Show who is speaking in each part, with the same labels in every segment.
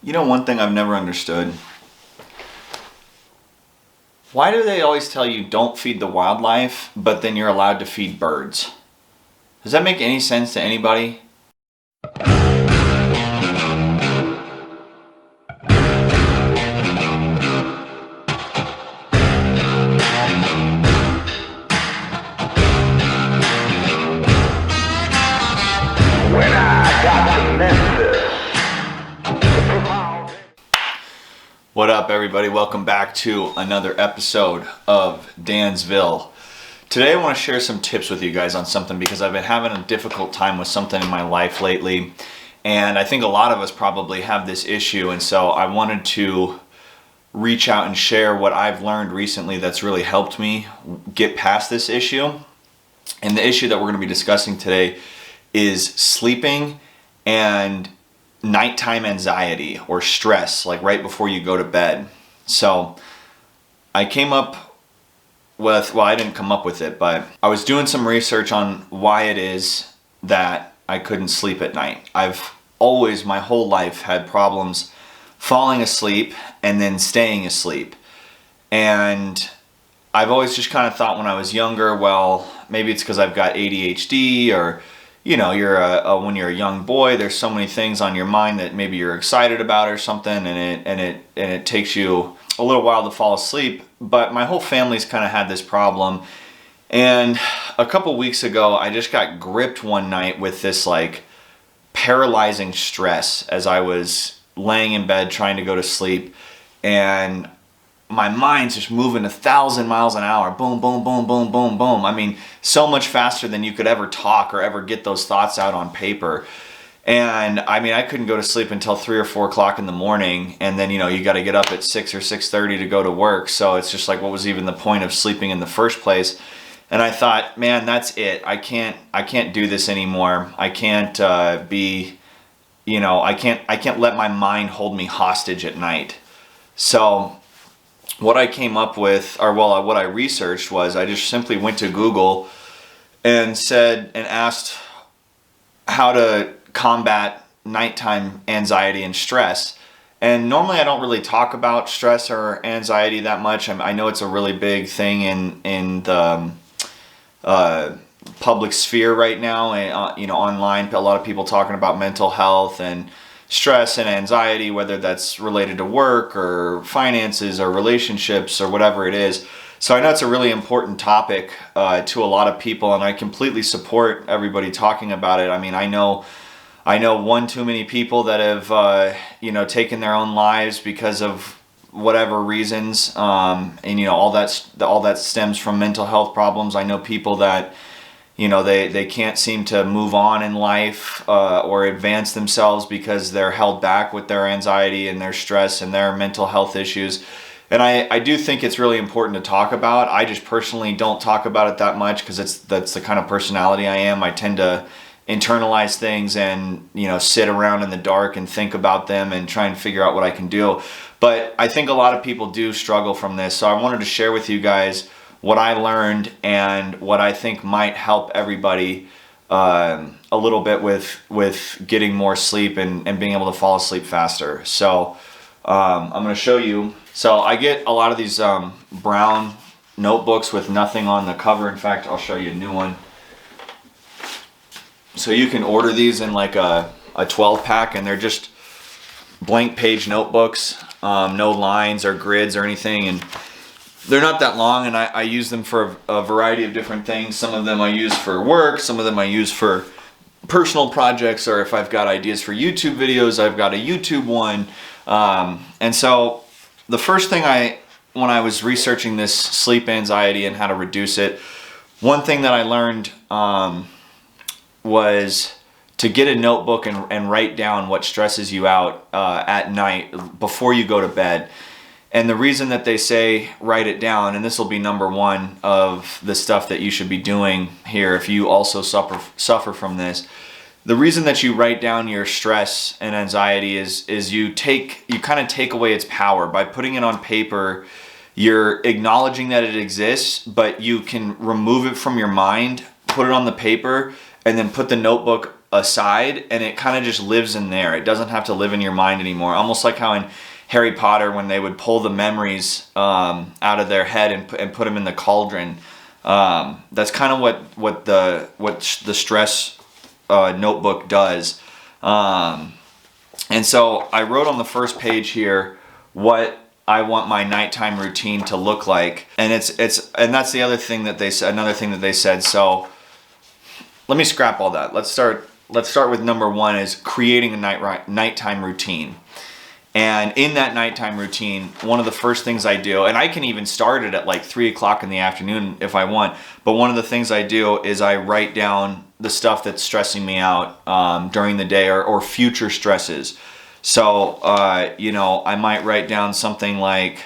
Speaker 1: You know, one thing I've never understood. Why do they always tell you don't feed the wildlife, but then you're allowed to feed birds? Does that make any sense to anybody?
Speaker 2: When I got to Memphis.
Speaker 1: What up, everybody? Welcome back to another episode of DANSVILLE. Today I want to share some tips with you guys on something because I've been having a difficult time with something in my life lately, and I think a lot of us probably have this issue, and so I wanted to reach out and share what I've learned recently that's really helped me get past this issue. And the issue that we're going to be discussing today is sleeping and nighttime anxiety or stress, like right before you go to bed. So I came up with, well, I didn't come up with it, but I was doing some research on why it is that I couldn't sleep at night. I've always, my whole life, had problems falling asleep and then staying asleep. And I've always just kind of thought when I was younger, well, maybe it's because I've got ADHD, or you know, when you're a young boy, there's so many things on your mind that maybe you're excited about or something, and it takes you a little while to fall asleep. But my whole family's kind of had this problem, and a couple weeks ago, I just got gripped one night with this like paralyzing stress as I was laying in bed trying to go to sleep, and my mind's just moving 1,000 miles an hour. Boom, boom, boom, boom, boom, boom. I mean, so much faster than you could ever talk or ever get those thoughts out on paper. And I mean, I couldn't go to sleep until 3 or 4 o'clock in the morning. And then, you know, you got to get up at 6 or 6:30 to go to work. So it's just like, what was even the point of sleeping in the first place? And I thought, man, that's it. I can't do this anymore. I can't I can't let my mind hold me hostage at night. So what I came up with, what I researched was, I just simply went to Google and asked how to combat nighttime anxiety and stress. And normally I don't really talk about stress or anxiety that much. I know it's a really big thing in the public sphere right now, and online, a lot of people talking about mental health and stress and anxiety, whether that's related to work or finances or relationships or whatever it is. So I know it's a really important topic to a lot of people, and I completely support everybody talking about it. I mean, I know one too many people that have taken their own lives because of whatever reasons, and all that stems from mental health problems. I know people that they can't seem to move on in life or advance themselves because they're held back with their anxiety and their stress and their mental health issues. And I do think it's really important to talk about. I just personally don't talk about it that much because that's the kind of personality I am. I tend to internalize things and sit around in the dark and think about them and try and figure out what I can do. But I think a lot of people do struggle from this. So I wanted to share with you guys what I learned and what I think might help everybody a little bit with getting more sleep and being able to fall asleep faster. So I'm going to show you. So I get a lot of these brown notebooks with nothing on the cover. In fact, I'll show you a new one. So you can order these in like a 12 pack, and they're just blank page notebooks, no lines or grids or anything, and they're not that long, and I use them for a variety of different things. Some of them I use for work, some of them I use for personal projects, or if I've got ideas for YouTube videos, I've got a YouTube one. And so the first thing when I was researching this sleep anxiety and how to reduce it, one thing that I learned was to get a notebook and write down what stresses you out at night before you go to bed. And the reason that they say write it down, and this will be number one of the stuff that you should be doing here if you also suffer from this, the reason that you write down your stress and anxiety is you kind of take away its power. By putting it on paper, you're acknowledging that it exists, but you can remove it from your mind, put it on the paper, and then put the notebook aside, and it kind of just lives in there. It doesn't have to live in your mind anymore. Almost like how in Harry Potter, when they would pull the memories out of their head and put them in the cauldron. That's kind of what the stress notebook does. And so I wrote on the first page here what I want my nighttime routine to look like, and that's the other thing that they said. Another thing that they said. So let me scrap all that. Let's start with number one, is creating a nighttime routine. And in that nighttime routine, one of the first things I do, and I can even start it at like 3 o'clock in the afternoon if I want, but one of the things I do is I write down the stuff that's stressing me out during the day, or future stresses. So, I might write down something like,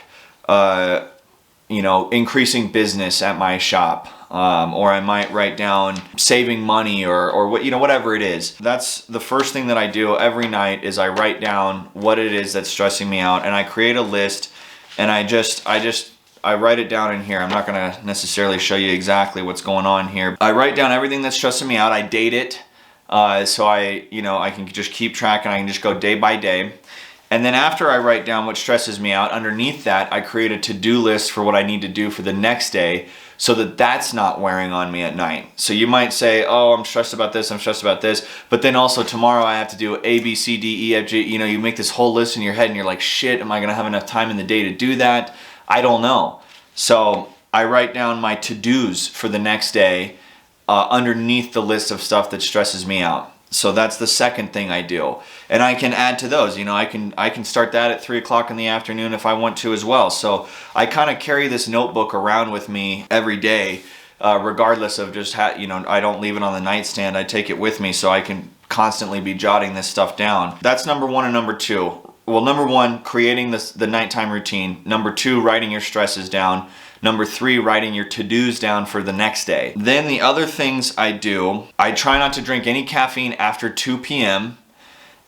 Speaker 1: increasing business at my shop. Or I might write down saving money, or whatever it is. That's the first thing that I do every night, is I write down what it is that's stressing me out, and I create a list, and I write it down in here. I'm not going to necessarily show you exactly what's going on here. I write down everything that's stressing me out. I date it, so I can just keep track, and I can just go day by day. And then after I write down what stresses me out, underneath that, I create a to-do list for what I need to do for the next day, so that that's not wearing on me at night. So you might say, oh, I'm stressed about this, but then also tomorrow I have to do A, B, C, D, E, F, G. You make this whole list in your head, and you're like, shit, am I gonna have enough time in the day to do that? I don't know. So I write down my to-dos for the next day underneath the list of stuff that stresses me out. So that's the second thing I do. And I can add to those. I can start that at 3 o'clock in the afternoon if I want to as well. So I kind of carry this notebook around with me every day, regardless of just I don't leave it on the nightstand. I take it with me so I can constantly be jotting this stuff down. That's number one. And number two, well, number one, creating the nighttime routine. Number two, writing your stresses down. Number three, writing your to-dos down for the next day. Then the other things I do, I try not to drink any caffeine after 2 p.m.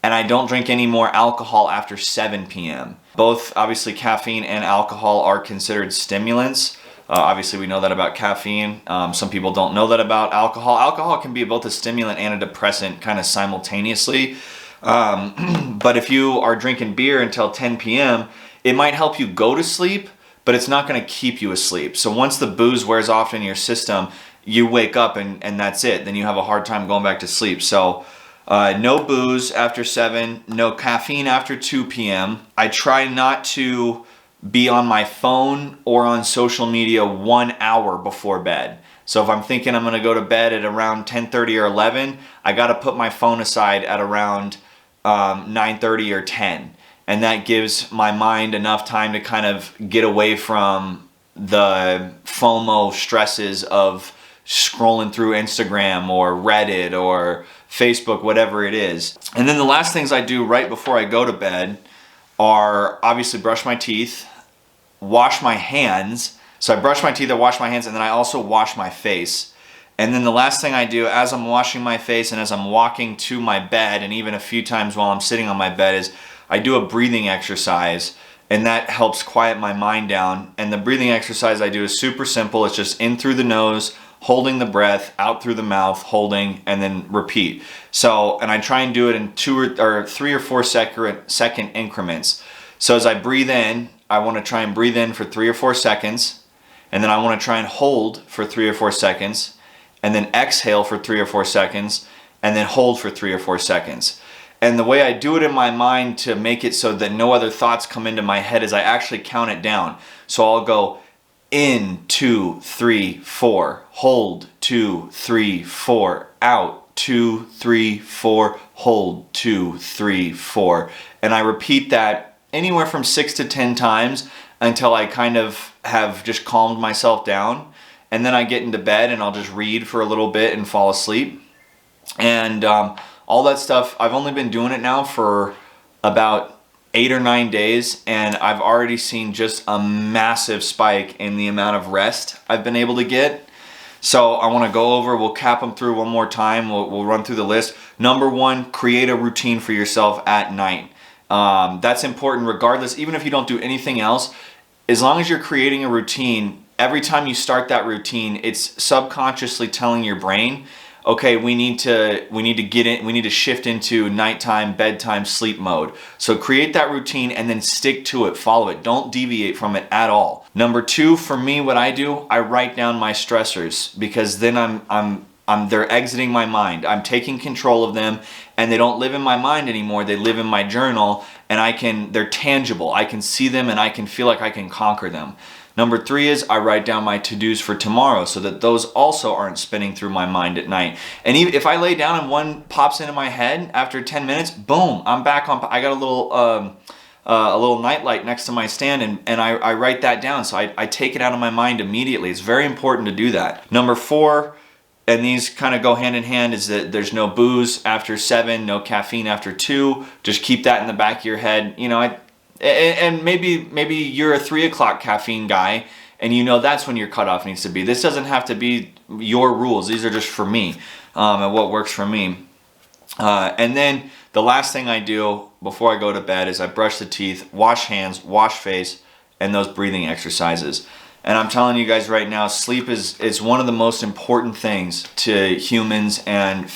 Speaker 1: and I don't drink any more alcohol after 7 p.m. Both, obviously, caffeine and alcohol are considered stimulants. Obviously, we know that about caffeine. Some people don't know that about alcohol. Alcohol can be both a stimulant and a depressant kind of simultaneously. But if you are drinking beer until 10 p.m., it might help you go to sleep, but it's not going to keep you asleep. So once the booze wears off in your system, you wake up and that's it. Then you have a hard time going back to sleep. So no booze after 7, no caffeine after 2 p.m. I try not to be on my phone or on social media 1 hour before bed. So if I'm thinking I'm going to go to bed at around 10:30 or 11, I got to put my phone aside at around 9:30 or 10. And that gives my mind enough time to kind of get away from the FOMO stresses of scrolling through Instagram or Reddit or Facebook, whatever it is. And then the last things I do right before I go to bed are obviously brush my teeth, wash my hands. So I brush my teeth, I wash my hands, and then I also wash my face. And then the last thing I do as I'm washing my face and as I'm walking to my bed, and even a few times while I'm sitting on my bed, is I do a breathing exercise, and that helps quiet my mind down. And the breathing exercise I do is super simple. It's just in through the nose, holding the breath, out through the mouth, holding, and then repeat. So, and I try and do it in 3 or 4 second increments. So as I breathe in, I want to try and breathe in for 3 or 4 seconds, and then I want to try and hold for 3 or 4 seconds, and then exhale for 3 or 4 seconds, and then hold for 3 or 4 seconds. And the way I do it in my mind to make it so that no other thoughts come into my head is I actually count it down. So I'll go in, 2, 3, 4, hold, 2, 3, 4, out, 2, 3, 4, hold, 2, 3, 4. And I repeat that anywhere from 6 to 10 times until I kind of have just calmed myself down. And then I get into bed and I'll just read for a little bit and fall asleep. And all that stuff, I've only been doing it now for about 8 or 9 days, and I've already seen just a massive spike in the amount of rest I've been able to get. So I want to go over, we'll cap them through one more time, we'll run through the list. Number one, create a routine for yourself at night. That's important regardless, even if you don't do anything else. As long as you're creating a routine, every time you start that routine, it's subconsciously telling your brain, okay, we need to shift into nighttime, bedtime, sleep mode. So create that routine and then stick to it, follow it. Don't deviate from it at all. Number 2, for me, what I do, I write down my stressors, because then they're exiting my mind. I'm taking control of them, and they don't live in my mind anymore. They live in my journal, and they're tangible. I can see them and I can feel like I can conquer them. Number 3 is I write down my to-dos for tomorrow so that those also aren't spinning through my mind at night. And even if I lay down and one pops into my head after 10 minutes, boom, I'm back on. I got a little nightlight next to my stand, and I write that down. So I take it out of my mind immediately. It's very important to do that. Number 4, and these kind of go hand in hand, is that there's no booze after 7, no caffeine after 2. Just keep that in the back of your head. You know, and maybe you're a 3 o'clock caffeine guy, and you know that's when your cutoff needs to be. This doesn't have to be your rules. These are just for me, and what works for me. And then the last thing I do before I go to bed is I brush the teeth, wash hands, wash face, and those breathing exercises. And I'm telling you guys right now, sleep is one of the most important things to humans, and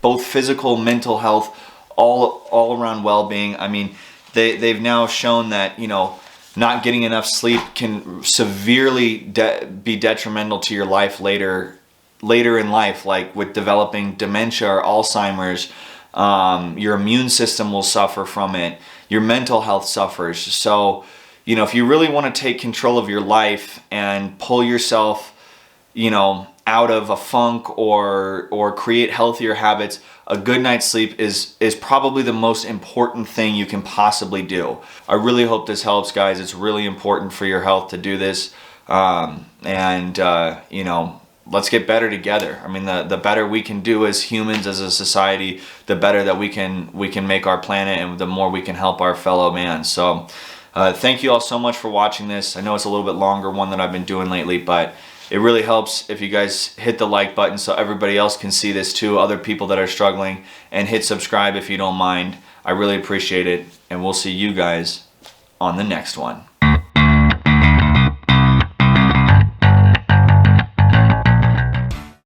Speaker 1: both physical, mental health, all around well-being. I mean, they've now shown that, you know, not getting enough sleep can severely be detrimental to your life later in life, like with developing dementia or Alzheimer's. Your immune system will suffer from it. Your mental health suffers. So, you know, if you really want to take control of your life and pull yourself, you know, out of a funk or create healthier habits, a good night's sleep is probably the most important thing you can possibly do. I really hope this helps, guys. It's really important for your health to do this. You know, let's get better together. I mean, the better we can do as humans, as a society, the better that we can make our planet, and the more we can help our fellow man. So thank you all so much for watching this. I know it's a little bit longer one that I've been doing lately, but it really helps if you guys hit the like button so everybody else can see this too, other people that are struggling, and hit subscribe if you don't mind. I really appreciate it, and we'll see you guys on the next one.